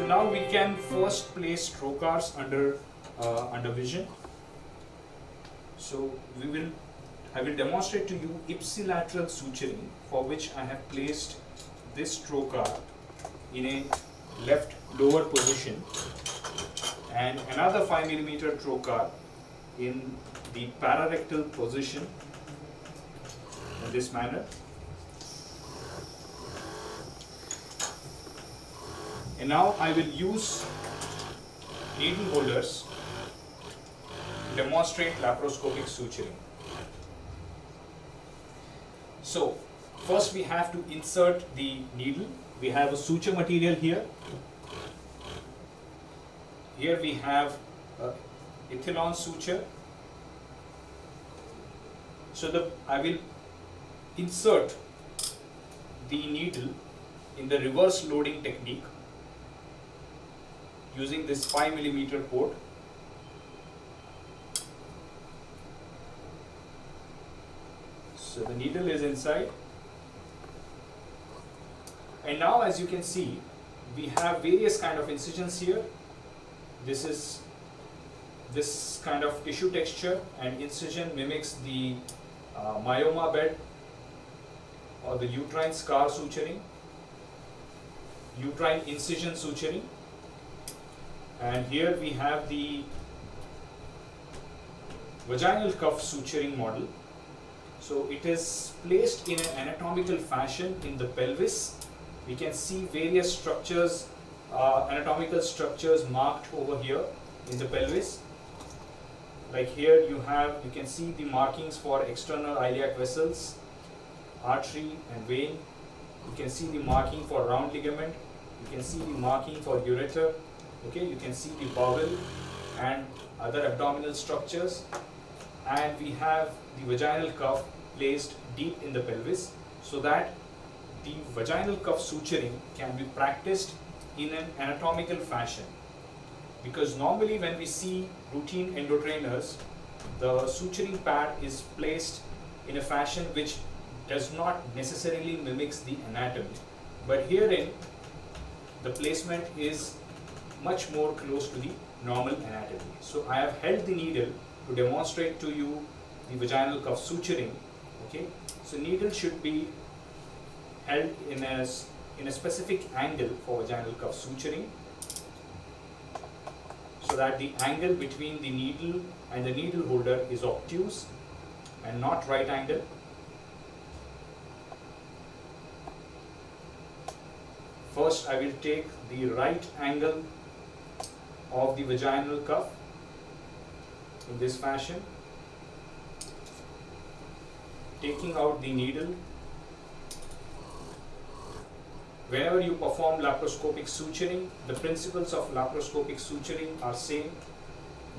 So now we can first place trocars under vision. So I will demonstrate to you ipsilateral suturing, for which I have placed this trocar in a left lower position and another 5 mm trocar in the pararectal position in this manner. And now I will use needle holders to demonstrate laparoscopic suturing. So first we have to insert the needle. We have a suture material here. Here we have ethylene suture. So I will insert the needle in the reverse loading technique using this 5 mm port. So the needle is inside. And now, as you can see, we have various kind of incisions here. This is this kind of tissue texture, and incision mimics the myoma bed or the uterine scar suturing, uterine incision suturing. And here we have the vaginal cuff suturing model. So it is placed in an anatomical fashion in the pelvis. We can see various structures, anatomical structures marked over here in the pelvis. Like here you can see the markings for external iliac vessels, artery and vein. You can see the marking for round ligament. You can see the marking for ureter. Okay, you can see the bowel and other abdominal structures. And we have the vaginal cuff placed deep in the pelvis, so that the vaginal cuff suturing can be practiced in an anatomical fashion. Because normally when we see routine endotrainers, the suturing pad is placed in a fashion which does not necessarily mimics the anatomy. But herein, the placement is much more close to the normal anatomy. So I have held the needle to demonstrate to you the vaginal cuff suturing. Okay, so needle should be held in a specific angle for vaginal cuff suturing, so that the angle between the needle and the needle holder is obtuse and not right angle. First, I will take the right angle of the vaginal cuff in this fashion, taking out the needle. Whenever you perform laparoscopic suturing, the principles of laparoscopic suturing are same,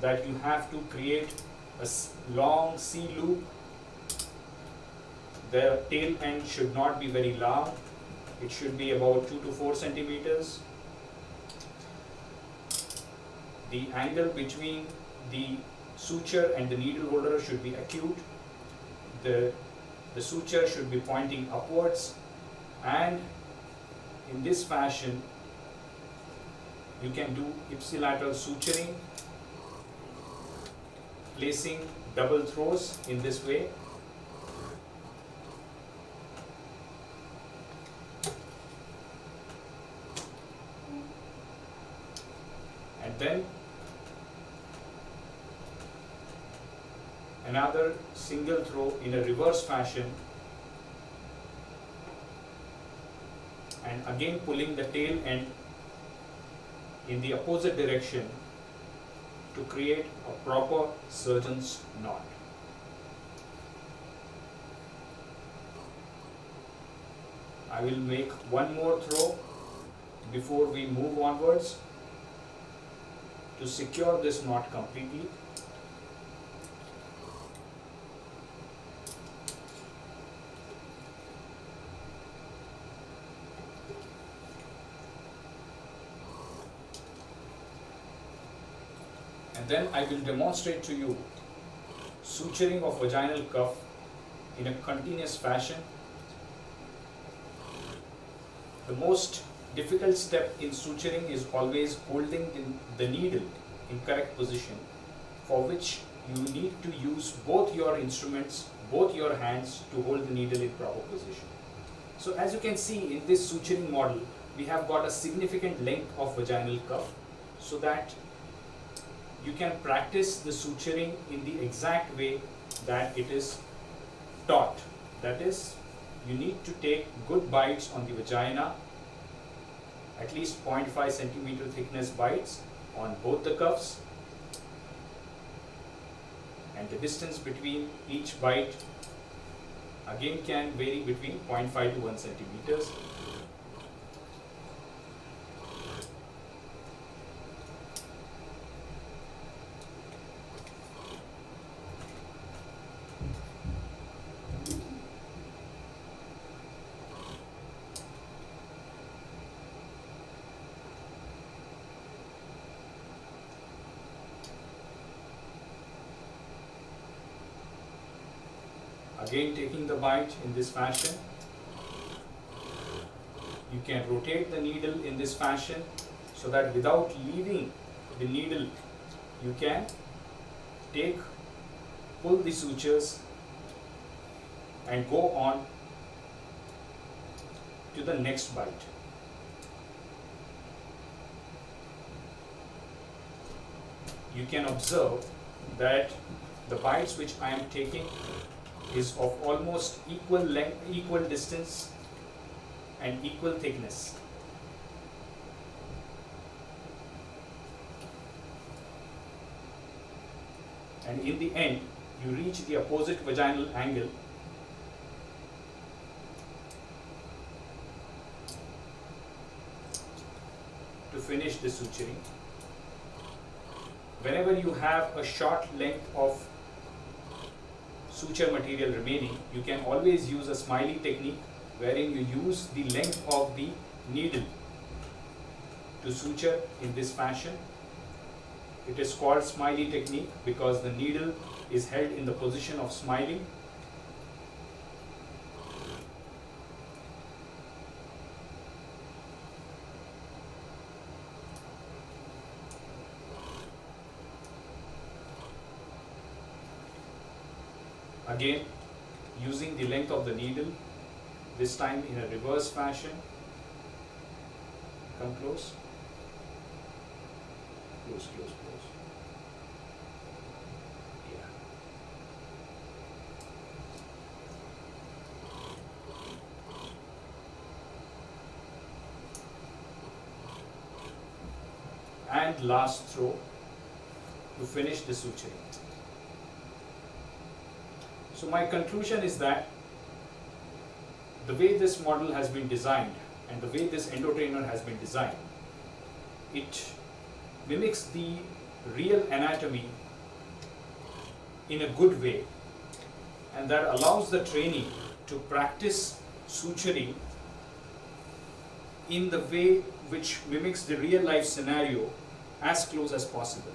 that you have to create a long C loop. The tail end should not be very long. It should be about 2 to 4 centimeters. The angle between the suture and the needle holder should be acute. The suture should be pointing upwards, and in this fashion you can do ipsilateral suturing, placing double throws in this way. And then another single throw in a reverse fashion, and again pulling the tail end in the opposite direction to create a proper surgeon's knot. I will make one more throw before we move onwards to secure this knot completely. And then I will demonstrate to you suturing of vaginal cuff in a continuous fashion. The most difficult step in suturing is always holding the needle in correct position, for which you need to use both your instruments, both your hands to hold the needle in proper position. So as you can see in this suturing model, we have got a significant length of vaginal cuff, so that you can practice the suturing in the exact way that it is taught. That is, you need to take good bites on the vagina, at least 0.5 centimeter thickness bites on both the cuffs, and the distance between each bite again can vary between 0.5 to 1 centimeters. Again, taking the bite in this fashion. You can rotate the needle in this fashion, so that without leaving the needle, you can pull the sutures and go on to the next bite. You can observe that the bites which I am taking is of almost equal length, equal distance and equal thickness. And in the end, you reach the opposite vaginal angle to finish the suturing. Whenever you have a short length of suture material remaining, you can always use a Smiley technique, wherein you use the length of the needle to suture in this fashion. It is called Smiley technique because the needle is held in the position of smiling. Again, using the length of the needle, this time in a reverse fashion. Come close. Close, close, close. Yeah. And last throw to finish the suturing. So my conclusion is that the way this model has been designed and the way this endotrainer has been designed, it mimics the real anatomy in a good way, and that allows the trainee to practice suturing in the way which mimics the real life scenario as close as possible.